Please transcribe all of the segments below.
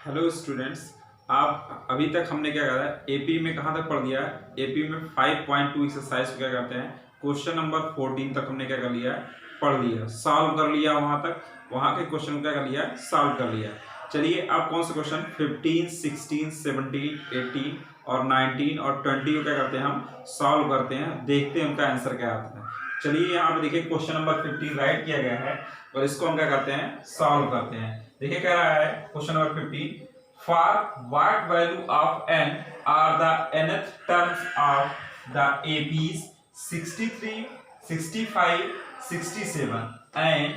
Hello students. आप अभी तक हमने क्या करा है, एपी में कहाँ तक पढ़ लिया है। एपी में 5.2 एक्सरसाइज को क्या करते हैं, क्वेश्चन नंबर 14 तक हमने क्या कर लिया है, पढ़ लिया, सॉल्व कर लिया। वहां तक वहां के क्वेश्चन को क्या कर लिया, सॉल्व कर लिया। चलिए अब कौन सा क्वेश्चन 15, 16, 17, 18 और 19 और 20 को क्या करते हैं, हम सॉल्व करते हैं, देखते हैं उनका आंसर क्या आता है। चलिए यहाँ पे देखिए क्वेश्चन नंबर 15 राइट किया गया है और इसको हम क्या करते हैं, सॉल्व करते हैं। देखिए कह रहा है question number 15, for what value of n are the nth terms of the APs 63, 65, 67 and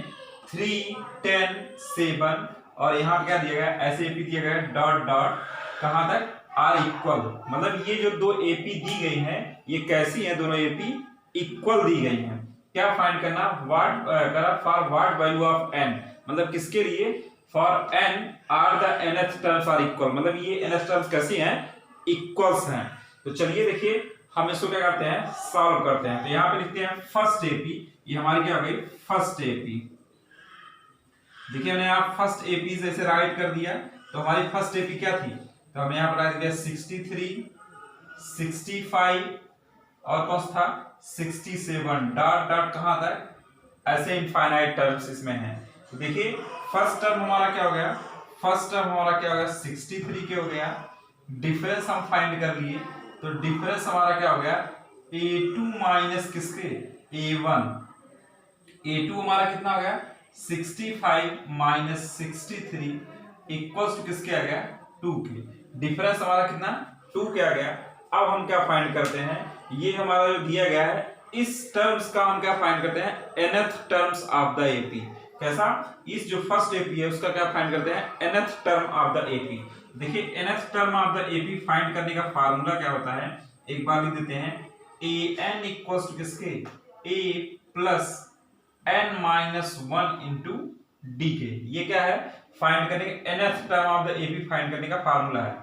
3, 10, 7 और यहाँ पे क्या दिया गया, ऐसे एपी दिया गया डॉट डॉट कहाँ तक आर इक्वल। मतलब ये जो दो एपी दी गई हैं ये कैसी हैं, दोनों एपी इक्वल दी गई हैं। क्या फाइंड करना, व्हाट करा for what value of n, मतलब किसके लिए, for n are the nth terms are equal, मतलब ये nth टर्म्स कैसी हैं, इक्वल्स हैं। तो चलिए देखिए हम इसको क्या करते हैं, सॉल्व करते हैं। तो यहाँ पे लिखते हैं फर्स्ट एपी, ये हमारी क्या हो गई, फर्स्ट एपी। देखिए हमने यहाँ फर्स्ट एपी जैसे राइट कर दिया, तो हमारी फर्स्ट एपी क्या थी, तो हमने यहाँ पर राइट दिया 63, 65 और कौन सा था 67 डॉट डॉट कहाँ तक, ऐसे इनफाइनाइट टर्म्स इसमें हैं। तो देखिए फर्स्ट टर्म हमारा क्या हो गया, फर्स्ट टर्म हमारा क्या हो गया 63 के हो गया, डिफरेंस हम फाइंड कर लिए, तो डिफरेंस हमारा क्या हो गया a2 माइनस किसके a1, a2 हमारा कितना हो गया 65 माइनस 63 इक्वल्स टू किसके आ गया 2 के, डिफरेंस हमारा कितना 2 के आ गया। अब हम क्या फाइंड करते हैं, ये हमारा जो दिया गया है इस टर्म्स का हम क्या फाइंड करते हैं, nth terms of the AP. कैसा, इस जो फर्स्ट एपी है उसका क्या फाइंड करते हैं, nth term of the AP. देखिए nth term of the AP find करने का फार्मूला क्या होता है, एक बार लिख देते हैं, an इक्वल्स टू किसके a plus n minus 1 into D के। ये क्या है, फाइंड करने का nth term of the AP find करने का फार्मूला है।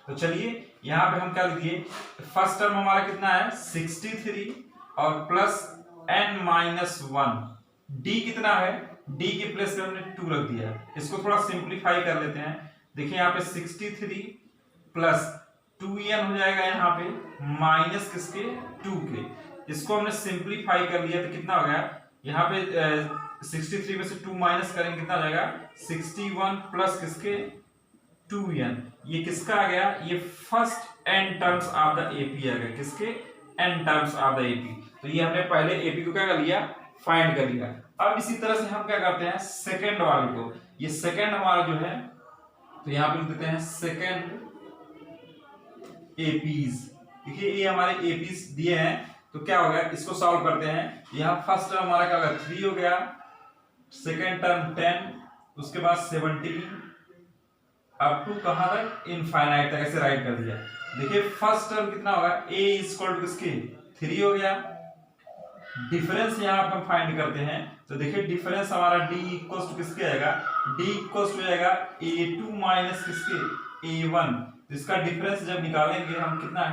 तो चलिए यहाँ पे हम क्या लिखिए, फर्स्ट टर्म हमारा कितना है 63 और प्लस n माइनस 1, डी कितना है, डी के प्लेस पे हमने 2 रख दिया है। इसको थोड़ा सिंप्लीफाई कर लेते हैं। देखिए यहाँ पे 63 प्लस 2n हो जाएगा यहाँ पे माइनस किसके 2 के, इसको हमने सिंप्लीफाई कर लिया तो कितना हो गया, यहाँ पे 63 में से 2 माइनस करेंगे कितना आ जाएगा 61 प्लस किसके 2n, ये किसका आ गया, ये first n terms of the AP आ गया, किसके n terms of the AP. तो ये हमने पहले एपी को क्या कर लिया, फाइंड कर लिया। अब इसी तरह से हम क्या करते हैं सेकंड वाले को, ये सेकंड हमारा जो है, तो यहाँ पे लिख देते हैं सेकंड एपीज। देखिए ये हमारे एपीज दिए हैं, तो क्या होगा इसको सॉल्व करते हैं। यहाँ फर्स्ट टर्म हमारा क्या होगा 3 हो गया, सेकंड टर्म 10, उसके बाद 17 अप टू कहां तक, इनफाइनाइट तक, ऐसे राइट कर दिया। देखिए फर्स्ट टर्म कितना होगा a इक्वल टू किसके 3 हो गया, डिफरेंस यहाँ पे हम फाइंड करते हैं, तो देखिए डिफरेंस हमारा d इक्वल टू किसके आएगा, d इक्वल टू आएगा a2 माइनस किसके a1, तो इसका डिफरेंस जब निकालेंगे हम कितना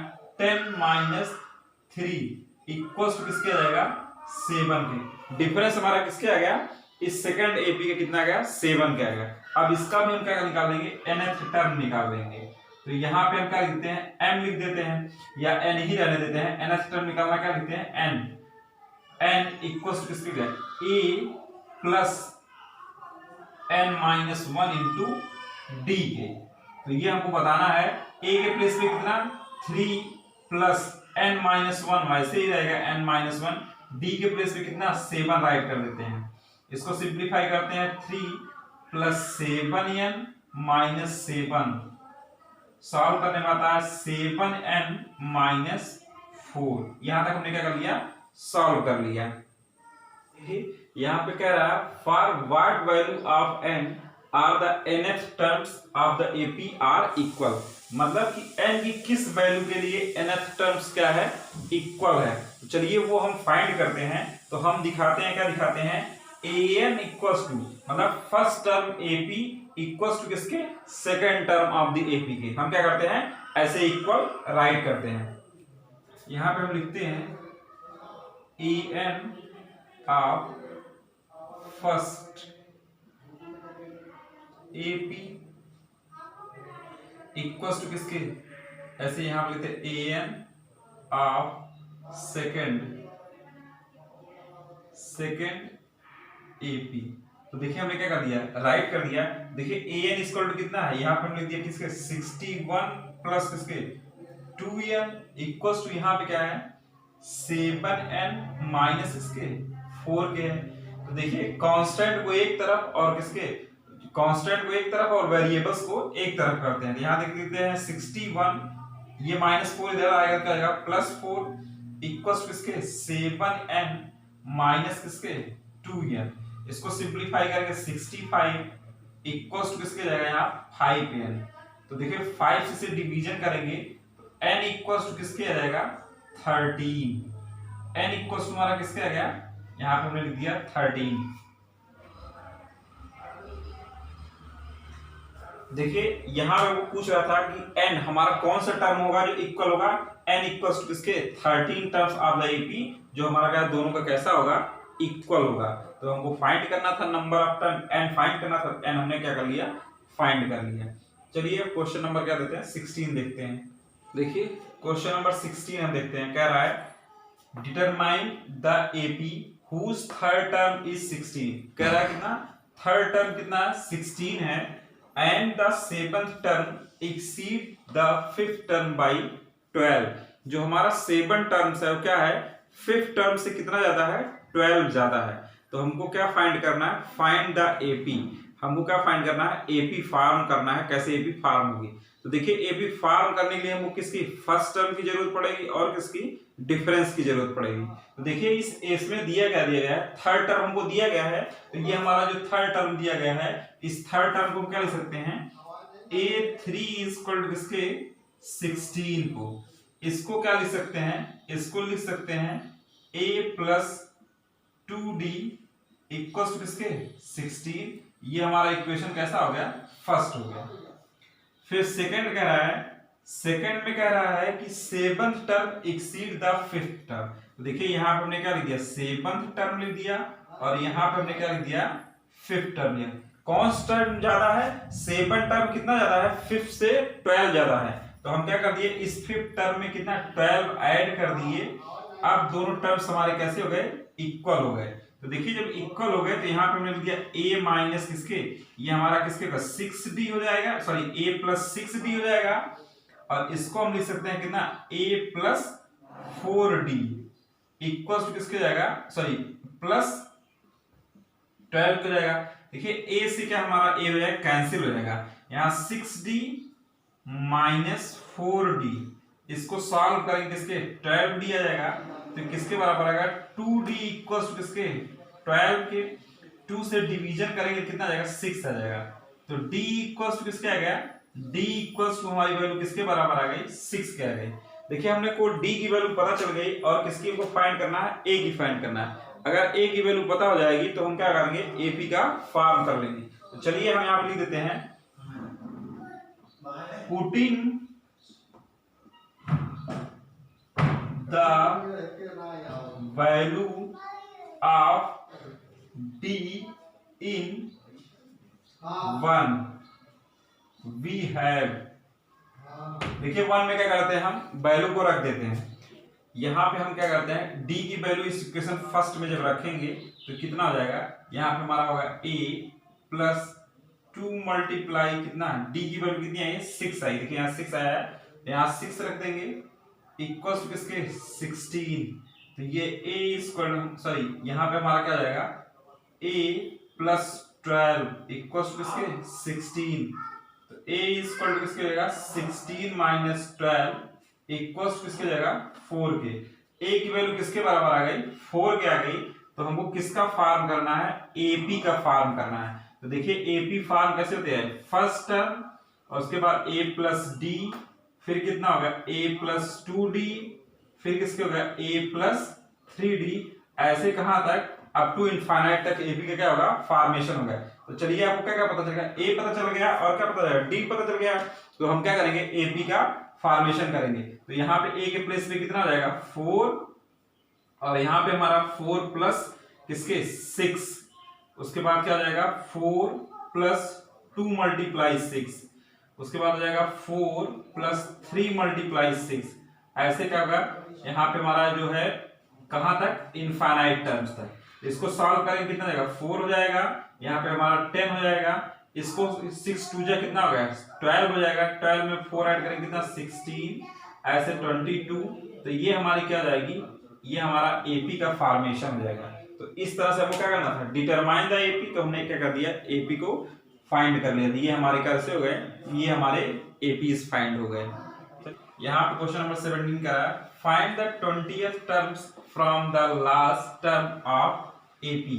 10 माइनस 3 इक्वल टू किसके आ जाएगा 7 के, डिफरेंस हमारा किसके आ गया, इस सेकंड एपी का कितना आ गया 7 का आएगा। अब इसका भी हम क्या निकालेंगे, nth टर्म निकाल देंगे। तो यहाँ पे हम क्या लिखते हैं m लिख देते हैं, या n ही रहने देते हैं, nth टर्म निकालना क्या लिखते हैं n इक्वल्स टू किसके गया a plus n minus 1 into D के। तो ये हमको बताना है a के प्लेस पे कितना 3 प्लस n माइनस 1 वैसे ही रहेगा n माइनस 1, डी के प्लेस पे कितना 7 राइट कर देते हैं। इसको सिंप्लीफाई करते हैं 3 प्लस 7n माइनस 7, सॉल्व करने में आता है 7n माइनस 4। यहां तक हमने क्या कर लिया, सॉल्व कर लिया। यहां पे कह रहा है for what value of n are the nth terms of the AP are equal, मतलब कि n की किस वैल्यू के लिए nth टर्म्स क्या है, इक्वल है। तो चलिए वो हम फाइंड करते हैं। तो हम दिखाते हैं, क्या दिखाते हैं, an इक्वल्स टू, मतलब first term AP equals to किसके second term of the AP के, हम क्या करते हैं ऐसे इक्वल राइट करते हैं। यहां पे हम लिखते हैं an of first AP equals to किसके, ऐसे यहां पर लिखते हैं an ऑफ सेकेंड AP। तो देखिए हमने क्या कर दिया, राइट कर दिया। देखिए an इक्वल टू कितना है, यहाँ पे हमने लिख दिया किसके 61 प्लस किसके 2n इक्वल्स टू यहाँ पे क्या है 7n माइनस इसके 4 के है। तो देखिए कांस्टेंट को एक तरफ और किसके कांस्टेंट को एक तरफ और वेरिएबल्स को एक तरफ करते हैं। यहाँ देख लेते हैं 61, ये -4 इधर आएगा, क्या आएगा +4 इक्वल्स किसके 7n माइनस किसके 2n। इसको सिंपलीफाई करेंगे 65 इक्वल्स टू किसके जाएगा यहाँ 5n। तो देखिए 5 से डिवीजन करेंगे तो n इक्वल्स टू किसके आ जाएगा 13। n इक्वल्स टू हमारा किसके आ गया, यहाँ पे हमने लिख दिया 13। देखिए यहां पे वो पूछ रहा था कि n हमारा कौन सा टर्म होगा जो इक्वल होगा n इक्वल्स टू किसके 13 टर्म्स ऑफ द AP, जो हमारा क्या दोनों का कैसा होगा इक्वल होगा। तो हमको फाइंड करना था number of term n find करना था, n हमने क्या कर लिया फाइंड कर लिया। चलिए क्वेश्चन नंबर क्या देते हैं 16 देखते हैं। देखिए क्वेश्चन नंबर 16 हम देखते हैं, कह रहा है determine the AP whose third term is 16। कह रहा है कितना थर्ड टर्म कितना 16 है and the seventh term exceed the fifth term by 12। जो हमारा 7 टर्म्स है वो क्या है 5th टर्म से कितना ज्यादा है 12 ज्यादा है। तो हमको क्या फाइंड करना है, फाइंड द AP। हमको क्या फाइंड करना है AP फार्म करना है। कैसे AP फार्म होगी, तो देखिए AP फार्म करने के लिए हमको किसकी फर्स्ट टर्म की जरूरत पड़ेगी और किसकी डिफरेंस की जरूरत पड़ेगी। तो देखिए इसमें दिया गया है थर्ड टर्म हमको दिया गया है। तो ये हमारा जो थर्ड टर्म दिया गया है, इस थर्ड टर्म को हम क्या लिख सकते हैं A3 इक्वल टू किसके 16 को। इसको क्या लिख सकते हैं, इसको लिख सकते हैं A plus 2D equal to किसके 16। ये हमारा इक्वेशन कैसा हो गया फर्स्ट हो गया। फिर सेकंड कह रहा है, सेकंड में कह रहा है कि 7th term exceed the 5th term. तो देखिए यहाँ पे हमने क्या लिख दिया 7th टर्म लिख दिया और यहाँ पे हमने क्या लिख दिया 5th टर्म लिया। कौन सा टर्म ज्यादा है 7 टर्म कितना ज्यादा है 5 से 12 ज्यादा है। तो हम क्या कर दिए इस 5th टर्म में कितना 12 ऐड कर दिए। अब दोनों टर्म्स हमारे कैसे हो गए इक्वल हो गए। तो देखिए जब इक्वल हो गए तो यहाँ पे हमने लिख दिया a माइनस किसके, ये हमारा किसके का 6d हो जाएगा, सॉरी a प्लस 6d हो जाएगा। और इसको हम लिख सकते हैं कितना a plus 4d equal to किसके जाएगा, सॉरी प्लस 12 हो जाएगा। देखिए a से क्या हमारा a हो जाएगा कैंसिल हो जाएगा, यहाँ 6d माइनस 4d इसको सॉल्व करेंगे किसके 12d आ जाएगा। तो किसके बराबर आएगा 2d इक्वल टू किसके 12 के 2 से डिवीजन करेंगे कितना आ जाएगा 6 आ जाएगा। तो d इक्वल टू किसके आ गया d इक्वल टू हमारी वैल्यू किसके बराबर आ गई 6 के आ गई। देखिए हमने को d की वैल्यू पता चल गई और किसकी हमको फाइंड करना है a की फाइंड करना है। अगर a की वैल्यू पता हो जाएगी तो हम क्या करेंगे AP का फॉर्म कर लेंगे। तो चलिए हम यहाँ पे लिख देते हैं putting the value of d in 1 we have। देखिए 1 में क्या करते हैं हम वैल्यू को रख देते हैं। यहाँ पे हम क्या करते हैं d की वैल्यू इस इक्वेशन फर्स्ट में जब रखेंगे तो कितना हो जाएगा, यहाँ पे हमारा होगा a प्लस 2 मल्टीप्लाई कितना d की वैल्यू कितनी आई 6 आई। देखिए यहाँ 6 आया है, यहाँ 6 रख देंगे इक्वल टू किसके 16। तो ये a इक्वल सॉरी यहाँ पे हमारा क्या हो जाएगा a प्लस 12 इक्वल टू किसके 16। तो a इक्वल टू किसके जाएगा 16 माइनस 12 इक्वल टू किसके जाएगा 4 के। a की वैल्यू किसके बराबर आ गई 4 के आ गई। तो हमको किसका फार्म करना है AP का फार्म करना है। तो देखिए AP फार्म कैसे होते हैं फर्स्ट टर्म और उसके बाद a प्लस d, फिर कितना होगा a प्लस 2d, फिर किसके होगा a प्लस 3d, ऐसे कहां तक अप टू इनफाइनाइट तक AP का क्या होगा फॉर्मेशन होगा। तो चलिए आपको क्या क्या पता चल गया a पता चल गया और क्या पता चल गया d पता चल गया। तो हम क्या करेंगे AP का फॉर्मेशन करेंगे। तो यहाँ पे a के प्लेस पे कितना हो जाएगा 4 और यहाँ पे हमारा 4 प्लस किसके 6, उसके बाद क्या हो जाएगा 4 प्लस 2 मल्टीप्लाई 6 उसके बाद हो जाएगा 4 प्लस 3 मल्टीप्लाई 6, ऐसे क्या होगा यहाँ पे हमारा जो है कहां तक, इनफाइनाइट टर्म्स तक। इसको सॉल्व करेंगे कितना जाएगा, 4 हो जाएगा, यहाँ पे हमारा 10 हो जाएगा, इसको 6 2 जा कितना हो गया 12 हो जाएगा, 12 में 4 ऐड करेंगे कितना 16, ऐसे 22। तो ये हमारी क्या हो जाएगी, ये हमारा एपी का फॉर्मेशन हो जाएगा। तो इस तरह से हमको क्या करना था, डिटरमाइन द एपी, तो हमने क्या कर दिया, एपी को फाइंड कर लिया। ये हमारे कैसे हो गए, ये हमारे एपीज फाइंड हो गए। यहाँ पे क्वेश्चन नंबर 17 का है, find the 20th terms from the last term of AP.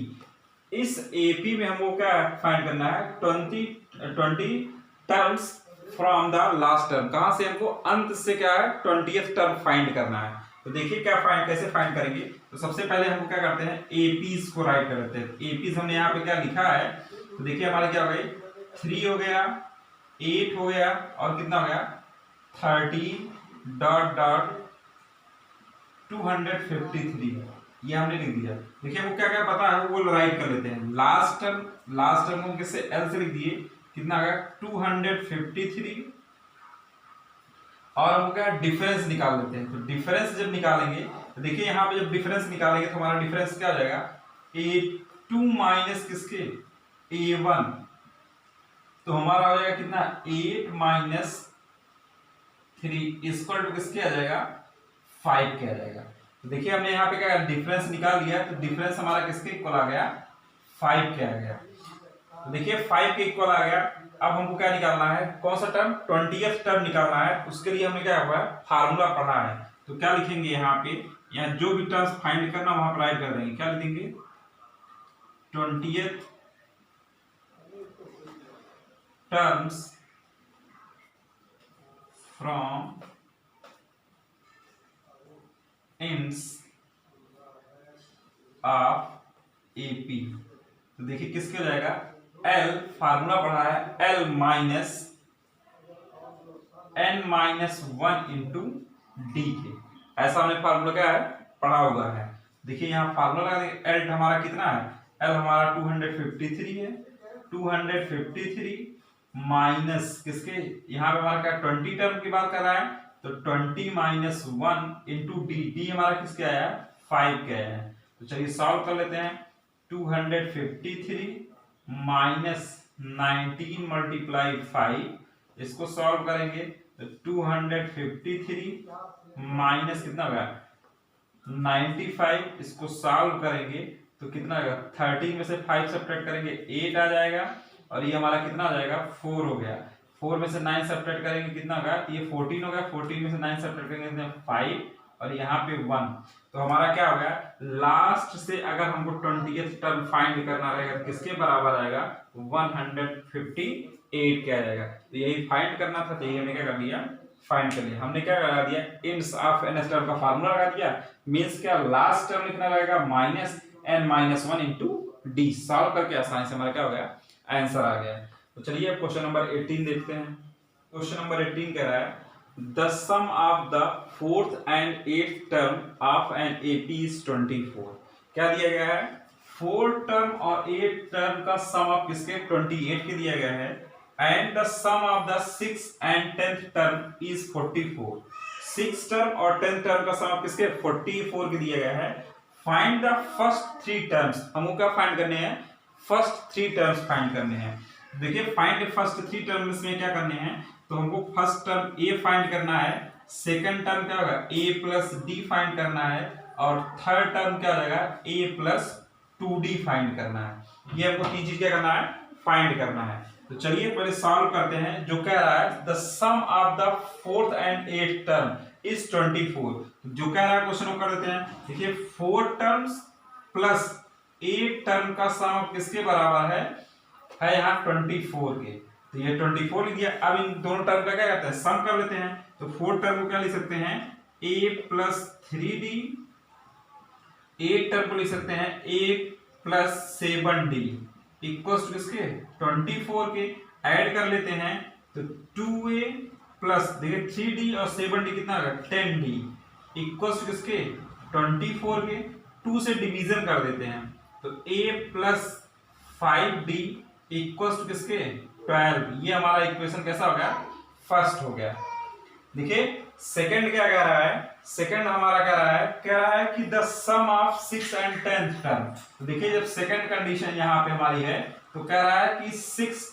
इस एपी में हमको क्या फाइंड करना है, 20 terms from the last term, कहां से हमको अंत से क्या है 20th टर्म फाइंड करना है। तो देखिए क्या फाइंड, कैसे फाइंड करेंगे। तो सबसे पहले हमको क्या करते हैं, एपीज को राइट कर देते हैं। एपीज हमने यहाँ पे क्या लिखा है, तो देखिए हमारे क्या हो गई, 3 हो गया, 8 हो गया, और कितना हो गया 30 डॉट डॉट 253, ये हमने लिख दिया। देखिए हमको क्या क्या पता है वो राइट कर लेते हैं। लास्ट टर्म को किससे, एल से लिख दिए, कितना आ गया 253, और हम क्या डिफरेंस निकाल लेते हैं। तो डिफरेंस जब निकालेंगे, तो देखिए यहाँ पे जब डिफरेंस निकालेंगे तो हमारा डिफरेंस क्या हो जाएगा, A2 माइनस किसके, A1, तो हमारा हो जाएगा कितना 8 माइनस 3 इक्वल टू किसके आ जाएगा 5 के आ जाएगा। तो देखिए हमने यहाँ पे क्या डिफरेंस निकाल लिया, तो डिफरेंस हमारा किसके इक्वल आ गया 5 के आ गया। तो देखिए 5 के इक्वल आ गया। अब हमको क्या निकालना है, कौन सा टर्म, 20th टर्म निकालना है। उसके लिए हमने क्या हुआ है, फार्मूला पढ़ा है। तो क्या लिखेंगे यहाँ पे, यहाँ जो भी टर्म्स फाइंड करना वहां पर राइट कर देंगे। क्या लिखेंगे, 20th terms from ends of AP. तो देखिए किसके हो जाएगा, L फार्मूला पढ़ा है, L minus n minus 1 into D के, ऐसा हमने फार्मूला क्या है पढ़ा हुआ है। देखिए यहाँ फार्मूला लगा, L हमारा कितना है, L हमारा 253 है, 253 माइनस किसके, यहाँ पे हमारा क्या 20 टर्म की बात कर रहा है, तो 20 माइनस 1 इंटू डी, डी हमारा किसके आया 5 के आया है। तो चलिए सॉल्व कर लेते हैं, 253 माइनस 19 मल्टीप्लाई 5, इसको सॉल्व करेंगे तो 253 माइनस कितना होगा 95, इसको सॉल्व करेंगे तो कितना होगा 13 में से 5 सब्ट्रैक्ट करेंगे 8 आ जाएगा, और ये हमारा कितना हो जाएगा 4 हो गया। 4 में से 9 सब्ट्रैक्ट करेंगे कितना होगा, ये 14 होगा, 14 में से 9 सब्ट्रैक्ट करेंगे 5, और यहाँ पे 1। तो हमारा क्या हो गया, लास्ट से अगर हमको 20th टर्म फाइंड करना रहेगा किसके बराबर आएगा 158 के आ जाएगा। तो यही फाइंड करना था, तो यही हमने क्या कर दिया फाइंड कर लिया। हमने क्या लगा दिया, इंड्स ऑफ एन टर्म का फार्मूला लगा दिया, मींस क्या लास्ट टर्म लिखना रहेगा minus n minus 1 into D. Solve करके आसानी से हमारा क्या हो गया आंसर आ गया। तो चलिए अब क्वेश्चन नंबर 18 देखते हैं। क्वेश्चन नंबर 18 कह रहा है the sum of the 4th and 8th term of an AP is 24। क्या दिया गया है, 4 टर्म और 8 टर्म का सम ऑफ किसके 28 के दिया गया है, and the sum of the 6th and 10th term is 44। 6 term और 10th टर्म का सम ऑफ किसके 44 के दिया गया है। फाइंड द फर्स्ट 3 टर्म्स, हमको क्या फाइंड करने हैं, फर्स्ट 3 टर्म्स फाइंड करने हैं। देखिए फाइंड फर्स्ट 3 टर्म्स में क्या करने हैं, तो हमको फर्स्ट टर्म a फाइंड करना है, सेकंड टर्म क्या होगा a प्लस डी फाइंड करना है, और थर्ड टर्म क्या हो जाएगा a प्लस 2d फाइंड करना है। ये हमको 3 चीज क्या करना है फाइंड करना है। तो चलिए पहले सॉल्व करते हैं। जो कह रहा है the sum of the 4th and 8th term is 24, जो कह रहा है क्वेश्चन को कर देते हैं। देखिए 4 टर्म्स प्लस 8 टर्म का सम किसके बराबर है यहाँ 24 के, तो ये 24 लिख दिया। अब इन दोनों टर्म का क्या कहते हैं सम कर लेते हैं। तो 4 टर्म को क्या लिख सकते हैं a प्लस 3d, 8 टर्म को लिख सकते हैं a plus 7d equals to किसके 24 के। ऐड कर लेते हैं तो 2a प्लस देखिए 3d और 7d कितना होगा 10d इक्वल्स टू किसके 24 के। 2 से डिवीजन कर देते हैं तो a plus 5d equals to किसके 12। ये हमारा इक्वेशन कैसा हो गया, फर्स्ट हो गया। देखिए सेकंड क्या कह रहा है, सेकंड हमारा कह रहा है कि the sum of 6 and 10th term. तो देखिए जब सेकंड कंडीशन यहाँ पे हमारी है तो कह रहा है कि 6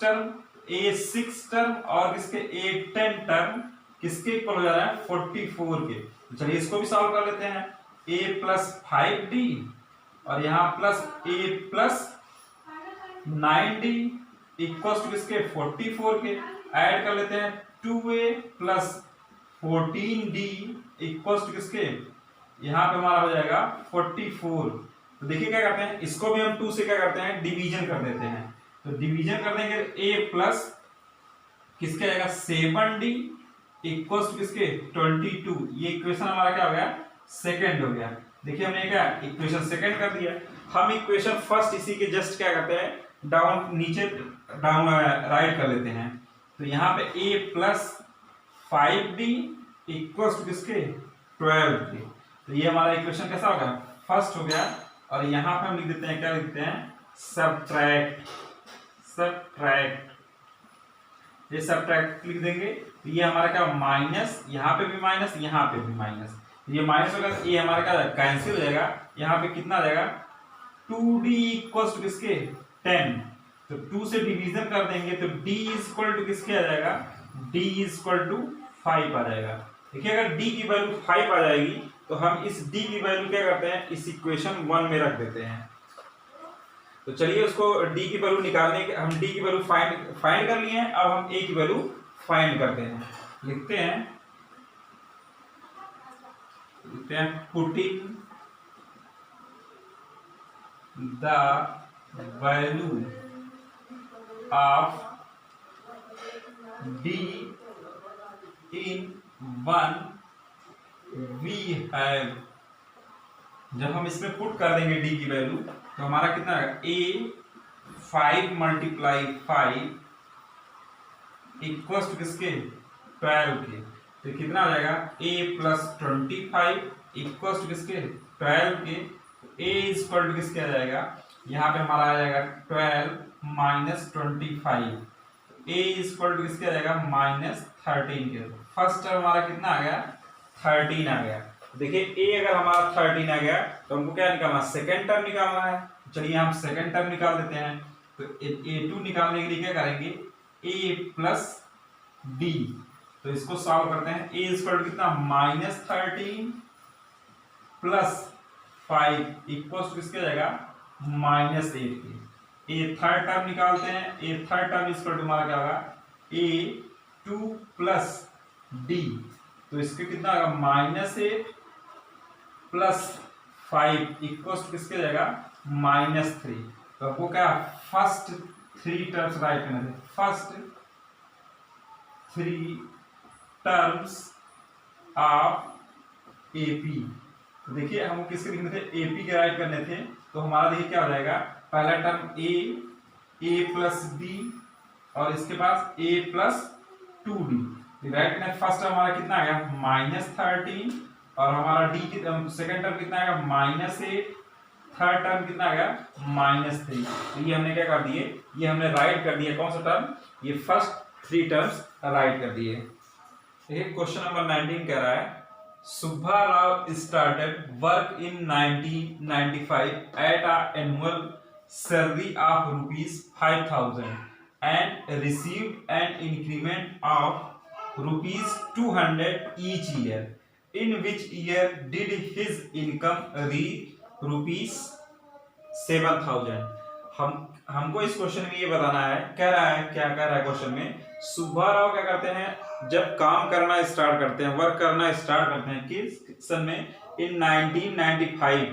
टर्म और किसके ए 10 टर्म किसके इक्वल हो जा रहा है, 44 के। तो चलिए इसको भी सॉल्व कर लेते हैं। a प्लस 5d और यहाँ plus a plus 9d equal to किसके, 44 के। ऐड कर लेते हैं 2a plus 14d equal to किसके, यहाँ पे हमारा हो जाएगा 44। तो देखिए क्या करते हैं, इसको भी हम 2 से क्या करते हैं, डिवीजन कर देते हैं। तो डिवीजन कर देंगे a प्लस किसके आएगा 7d इक्वल टू किसके 22। ये इक्वेशन हमारा क्या हो गया, सेकंड हो गया। देखिए हमने क्या इक्वेशन सेकंड कर दिया। हम इक्वेशन फर्स्ट इसी के जस्ट क्या करते हैं, डाउन नीचे डाउन राइट कर लेते हैं। तो यहाँ पे a plus 5d equal to किसके 12 के। तो ये हमारा इक्वेशन कैसा होगा, फर्स्ट हो गया। और यहाँ पे हम लिख देते हैं, क्या लिखते हैं, सब्ट्रैक्ट। ये सब्ट्रैक्ट लिख देंगे तो ये हमारा क्या माइनस, यहाँ पे भी माइनस, यहाँ पे भी माइनस। ये माइनस होगा, ये हमारा क्या कैंसिल हो जाएगा। यहाँ पे कितना आ जाएगा 2d इक्वल टू किसके 10। तो 2 से डिवीजन कर देंगे तो d इक्वल टू किसके आ जाएगा, d इक्वल टू 5 आ जाएगा। देखिए अगर d की वैल्यू 5 आ जाएगी तो हम इस d की वैल्यू क्या करते हैं, इस इक्वेशन 1 में रख देते हैं। तो चलिए उसको d की वैल्यू निकालने के, हम d की वैल्यू फाइंड कर लिए हैं। अब हम a की वैल्यू फाइंड करते हैं। लिखते हैं putting the value of d in 1 we have। जब हम इसमें पुट कर देंगे d की वैल्यू तो हमारा कितना आएगा, a 5 मल्टीप्लाई 5 इक्वल टू किसके 12 के। तो कितना आ जाएगा a प्लस 25 इक्वल टू किसके 12 के। a इक्वल टू किसके आ जाएगा, यहाँ पे हमारा आ जाएगा 12 माइनस 25। a इक्वल टू किसके आ जाएगा -13 के। फर्स्ट टर्म हमारा कितना आ गया 13 आ गया। देखिए a अगर हमारा 13 आ गया तो हमको क्या निकालना, सेकंड टर्म निकालना है। चलिए हम सेकंड टर्म निकाल देते हैं। तो a2 निकालने के लिए क्या करेंगे, a प्लस d। तो इसको सॉल्व करते हैं। a इक्वल टू कितना -13 प्लस 5 इक्वल टू किसके आ जाएगा -8 के। a थर्ड टर्म निकालते हैं। a third term equal to हमारा क्या होगा, a2 प्लस d। तो इसके कितना आएगा -8 प्लस 5 इक्वल टू किसके जाएगा -3। तो आपको क्या फर्स्ट 3 टर्म्स राइट करना है, फर्स्ट 3 टर्म्स ऑफ एपी। तो देखिए हमको किसके लिखने थे, एपी के राइट करने थे। तो हमारा देखिए क्या हो जाएगा, पहला टर्म a प्लस डी और इसके पास a प्लस 2d। राइट करना, फर्स्ट टर्म हमारा कितना आ गया -13 और हमारा d की सेकंड टर्म कितना आएगा -8, थर्ड टर्म कितना आ गया -3। तो ये हमने क्या कर दिए, ये हमने राइट कर दिया। कौन सा टर्म, ये फर्स्ट 3 टर्म्स राइट कर दिए। क्वेश्चन नंबर 19 कह रहा है, Subba Rao started work in 1995 at a annual salary of ₹5,000 and received an increment of ₹200 each year. In which year did his income reach ₹7,000? हमको इस क्वेश्चन में ये बताना है, कह रहा है क्या कह रहा है क्वेश्चन में, सुब्बा राव क्या करते हैं, जब काम करना स्टार्ट करते हैं, वर्क करना स्टार्ट करते हैं किस सन में, इन 1995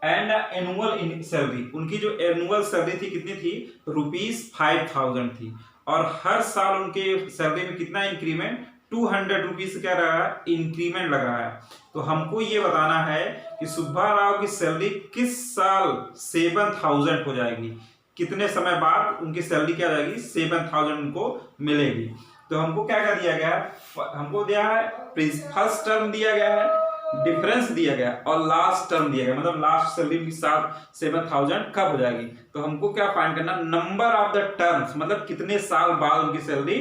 एंड एनुअल सैलरी, उनकी जो एनुअल सैलरी थी कितनी थी, ₹5,000 थी। और हर साल उनके सैलरी में कितना इंक्रीमेंट, ₹200 क्या रहा है, इंक्रीमेंट लग रहा है। तो हमको ये बताना है कि सुब्बा राव की सैलरी किस साल 7,000 हो जाएगी, कितने समय बाद उनकी सैलरी क्या जाएगी 7,000 उनको मिलेगी। तो हमको क्या कर दिया गया है, हमको दिया है फर्स्ट टर्म दिया गया है डिफरेंस दिया गया और लास्ट टर्म दिया गया, मतलब लास्ट सैलरी के साथ 7,000 कब हो जाएगी। तो हमको क्या फाइंड करना, नंबर ऑफ द टर्म्स, मतलब कितने साल बाद उनकी सैलरी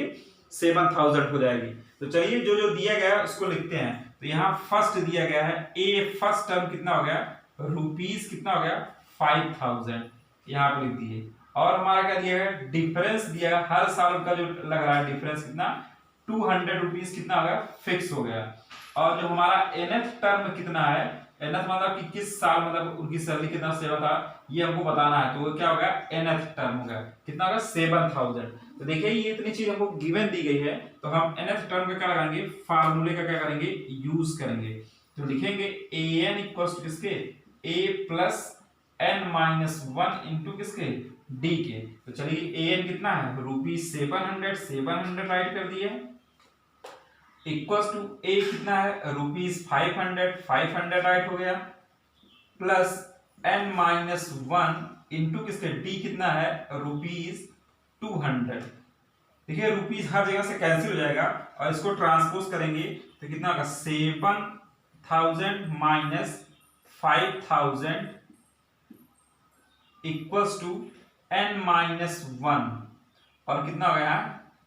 7,000 हो जाएगी। तो चलिए जो जो दिया गया है उसको लिखते हैं। तो यहाँ फर्स्ट दिया गया है ए, फर्स्ट टर्म कितना हो गया, रुपीस कितना हो गया 5,000, यहाँ पे लिख दिए। और हमारा क्या दिया गया, डिफरेंस दिया है, हर साल का जो लग रहा है डिफरेंस कितना 200 रुपीज कितना हो गया, फिक्स हो गया। और जो हमारा nth टर्म कितना है, nth मतलब कि किस साल मतलब उनकी सैलरी कितना सेवा था ये हमको बताना है। तो वो क्या होगा, nth टर्म होगा, कितना होगा 7,000। तो देखिए ये इतनी चीज हमको गिवन दी गई है, तो हम nth टर्म का क्या लगाएंगे, फार्मूले का क्या करेंगे, यूज करेंगे। तो लिखेंगे an इक्वल टू किसके, a plus n minus 1 into किसके, d के। तो चलिए an कितना है, रुपीज 700 राइट कर दिए, इक्वल्स टू ए कितना है, रुपीज 500 राइट हो गया, प्लस n माइनस 1 इंटू किसके, डी कितना है, रुपीज 200। देखिए रुपीज हर जगह से कैंसिल हो जाएगा और इसको ट्रांसपोज करेंगे तो कितना होगा, 7,000 minus 5,000 equals to n minus 1 और कितना हो गया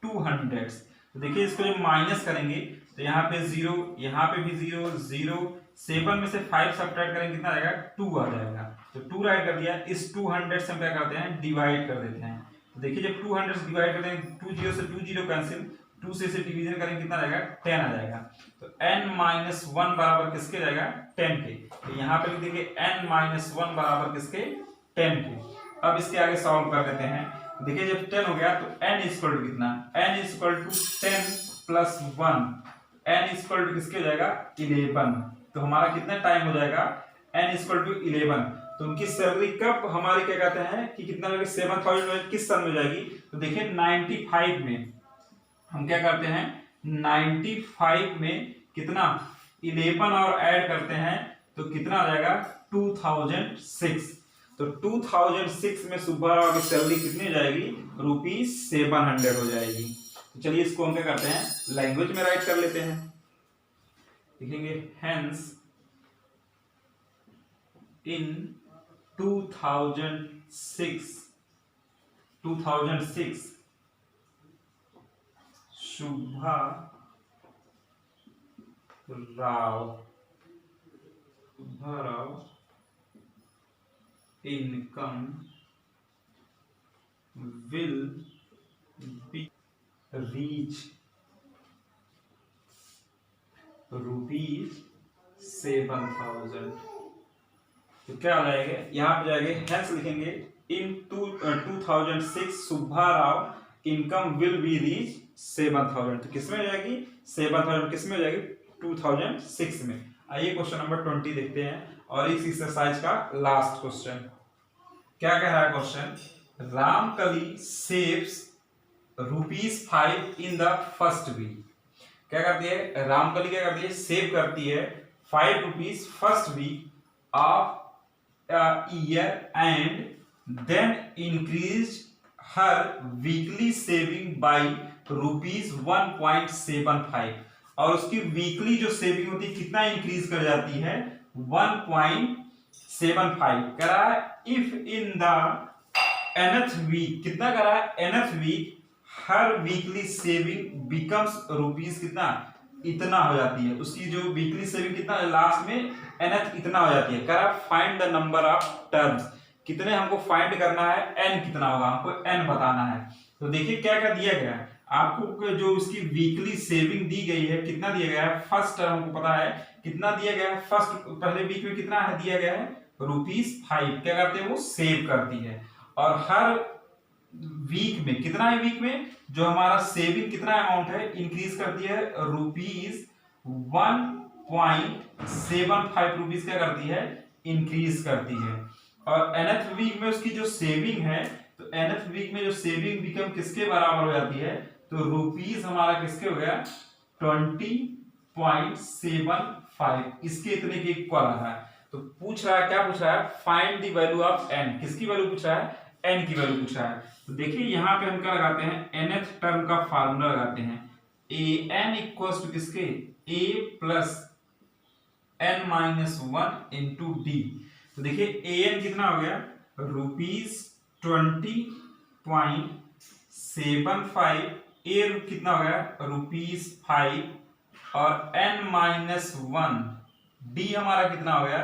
200। तो देखिए इसको जब माइनस करेंगे तो यहाँ पे 0, यहाँ पे भी 0 0, 7 में से 5 सब्ट्रैक्ट करेंगे कितना आएगा, 2 आ जाएगा। तो 2 राइट कर दिया, इस 200 से हम क्या करते हैं, डिवाइड कर देते हैं। तो देखिए जब 200 से डिवाइड करते हैं, 2 0 से 2 0 कैंसिल, 2 से इसे डिवीजन करेंगे कितना आएगा, 10 आ जाएगा। तो n माइनस 1 बराबर किसके जाएगा, 10 के। तो यहाँ पे लिख देंगे n माइनस 1 बराबर किसके, 10 के। अब इसके आगे सॉल्व कर देते हैं। देखिए जब 10 हो गया तो n इक्वल टू कितना, n equal to 10 plus 1, n equal to किसके हो जाएगा 11। तो हमारा कितना टाइम हो जाएगा, n इक्वल टू 11। तो उनकी सैलरी कब हमारी क्या कहते हैं कि कितना लगे 7,000 किस सन में जाएगी। तो देखिए 95 में हम क्या करते हैं, 95 में कितना 11 और ऐड करते हैं तो कितना आ जाएगा 2006। तो 2006 में सुब्बाराव की सैलरी कितनी हो जाएगी, रुपीज 700 हो जाएगी। तो चलिए इसको हम क्या करते हैं, लैंग्वेज में राइट कर लेते हैं। लिखेंगे hence in 2006 Shubha Rao income will be reach rupees 7,000। तो क्या आ जाएगा, यहाँ पे जाएंगे हेंस लिखेंगे इन 2006 Subba Rao income will be reach 7,000। तो किसमें जाएगी 7,000, किसमें हो जाएगी 2006 में। आइए क्वेश्चन नंबर 20 देखते हैं और इस एक्सरसाइज का लास्ट क्वेश्चन क्या कह रहा है question, Ramkali saves rupees 5 in the first week. क्या करती है रामकली, क्या करती है सेव करती है 5 rupees first week of year and then increase her weekly saving by rupees 1.75। और उसकी वीकली जो सेविंग होती है कितना इंक्रीज कर जाती है 1.75 करा है। If in the nth week कितना करा है nth week her weekly saving becomes rupees कितना इतना हो जाती है, उसकी जो वीकली सेविंग कितना लास्ट में nth इतना हो जाती है। करा find the number of terms, कितने हमको फाइंड करना है, n कितना होगा हमको n बताना है। तो देखिए क्या क्या दिया गया है आपको, जो उसकी वीकली सेविंग दी गई है कितना दिया गया है, फर्स्ट टर्म हमको पता है कितना दिया गया है, फर्स्ट पहले वीक में कितना है दिया गया है रुपीज 5। क्या करते हैं वो सेव करती है और हर वीक में कितना है, वीक में जो हमारा सेविंग कितना अमाउंट है इंक्रीज करती है रुपीज 1.75 रुपीज क्या करती है इंक्रीज करती है। और nth वीक में उसकी जो सेविंग है तो nth वीक में जो सेविंग बिकम किसके बराबर हो जाती है, तो रुपीज हमारा किसके हो गया 20.75, इसके इतने के इक्वल आ रहा है। तो पूछ रहा है क्या पूछ रहा है, find the value of n, किसकी वैल्यू पूछ रहा है n की वैल्यू पूछ रहा है। तो देखिए यहाँ पे हम क्या लगाते हैं nth टर्म का फार्मूला लगाते हैं, an इक्वल्स टू किसके a plus n minus 1 into D. तो देखिए an कितना हो गया, ₹20.75, ए कितना हो गया, ₹5, और n माइनस 1 डी हमारा कितना हो गया,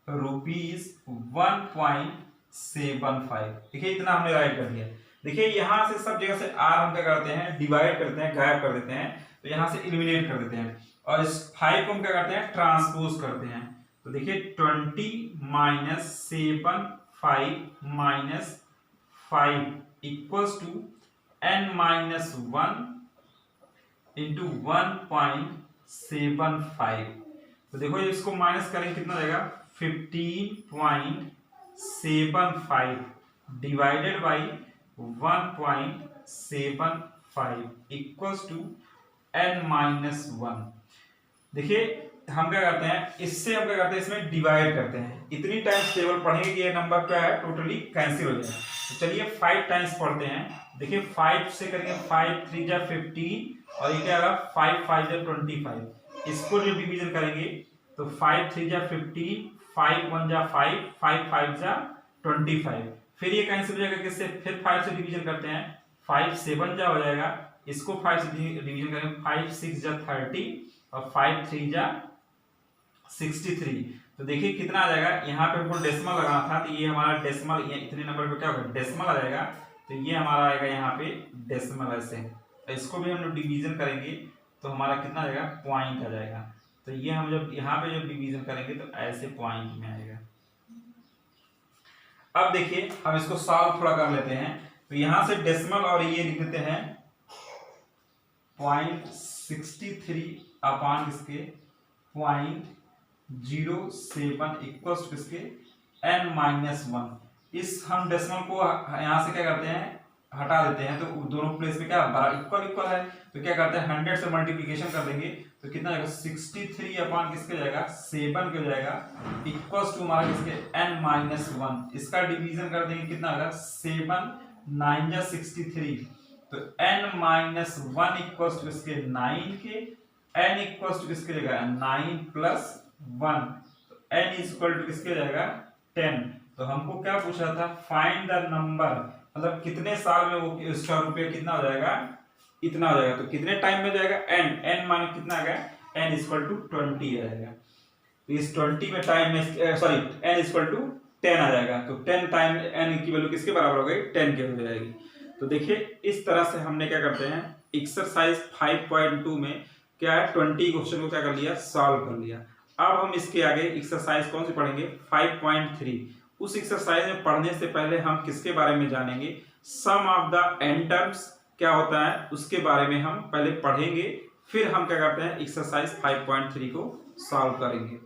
₹1.75। देखिए इतना हमने राइट कर दिया। देखिए यहां से सब जगह से आर हम क्या करते हैं, डिवाइड करते हैं, गायब कर देते हैं, तो यहां से एलिमिनेट कर देते हैं, और इस 5 को हम क्या करते हैं, ट्रांसपोज करते हैं। तो देखिए 20 minus 7 equals to n minus 1 into 1.75। तो देखो इसको माइनस करेंगे कितना जाएगा, 15.75 divided by 1.75 equals to n minus 1। देखिए हम क्या करते हैं, इससे हम क्या करते हैं, इसमें डिवाइड करते हैं। इतनी टाइम्स टेबल पढ़ेंगे कि ये नंबर क्या है, टोटली कैंसिल हो जाएगा। तो चलिए 5 टाइम्स पढ़ते हैं। देखिए 5 से करेंगे, 5 3 जा 15, और ये क्या होगा, 5 5 जा 25। इसको जो डिवीजन करेंगे तो 5 3 जा 15, 5 1 जा 5, 5 5 जा 25। फिर ये कैंसिल हो जाएगा किससे, फिर 5 से डिवीजन करते हैं, 5 7 जा हो जाएगा, इसको 5 से डिवीजन करेंगे, 5 6 जा 30, और 5 3 जा 63। तो देखिए कितना आ जाएगा, यहाँ पे हमको डेसिमल लगाना था, तो ये हमारा डेसिमल, ये इतने नंबर पे क्या होगा, डेसिमल आ जाएगा। तो ये हमारा आएगा यहाँ पे डेसिमल ऐसे। तो इसको भी हम लोग डिवीजन करेंगे तो हमारा कितना आ जाएगा, पॉइंट आ जाएगा। तो ये हम जब यहाँ पे जब डिवीजन करेंगे तो ऐसे पॉइंट में आएगा। अब देखिए हम इसको सॉल्व थोड़ा कर लेते हैं। तो यहाँ से डेसिमल और ये लिख देते हैं 0.63 अपान किसके, 0.07 इक्वल्स टू किसके, n माइनस 1। इस हम डेसिमल को यहाँ से क्या करते हैं, हटा देते हैं, तो दोनों प्लेस में क्या इक्वल इक्वल है, तो क्या करते हैं 100 से मल्टीप्लिकेशन कर देंगे, तो कितना जाएगा, 63 अपान किसके जाएगा, 7 के जाएगा, इक्वल्स टू हमारा किसके, n माइनस 1। इसका डिवीजन कर देंगे, कितना आएगा, 7 9 जा 63, तो n माइनस 1 इक्वल्स टू इसके 9 के, n इक्वल्स टू किसके जाएगा, 9 प्लस 1, तो n इक्वल टू किसके जाएगा, 10। तो हमको क्या पूछा था, फाइंड द नंबर, मतलब कितने साल में वो उसका रुपया कितना हो जाएगा, इतना हो जाएगा। तो कितने टाइम में जाएगा, n मान कितना आ गया, n इक्वल टू 20 आ जाएगा। तो इस 20 में टाइम में सॉरी n इक्वल टू 10 आ जाएगा। तो 10 टाइम n की वैल्यू किसके बराबर हो गई, 10 के हो जाएगी। तो देखिए इस तरह से हमने क्या करते हैं, एक्सरसाइज 5.2 में क्या है, 20 क्वेश्चन को क्या कर लिया, सॉल्व कर लिया। अब हम इसके आगे एक्सरसाइज कौन सी पढ़ेंगे, 5.3। उस एक्सरसाइज में पढ़ने से पहले हम किसके बारे में जानेंगे, सम ऑफ द एन टर्म्स क्या होता है, उसके बारे में हम पहले पढ़ेंगे, फिर हम क्या करते हैं एक्सरसाइज 5.3 को सॉल्व करेंगे।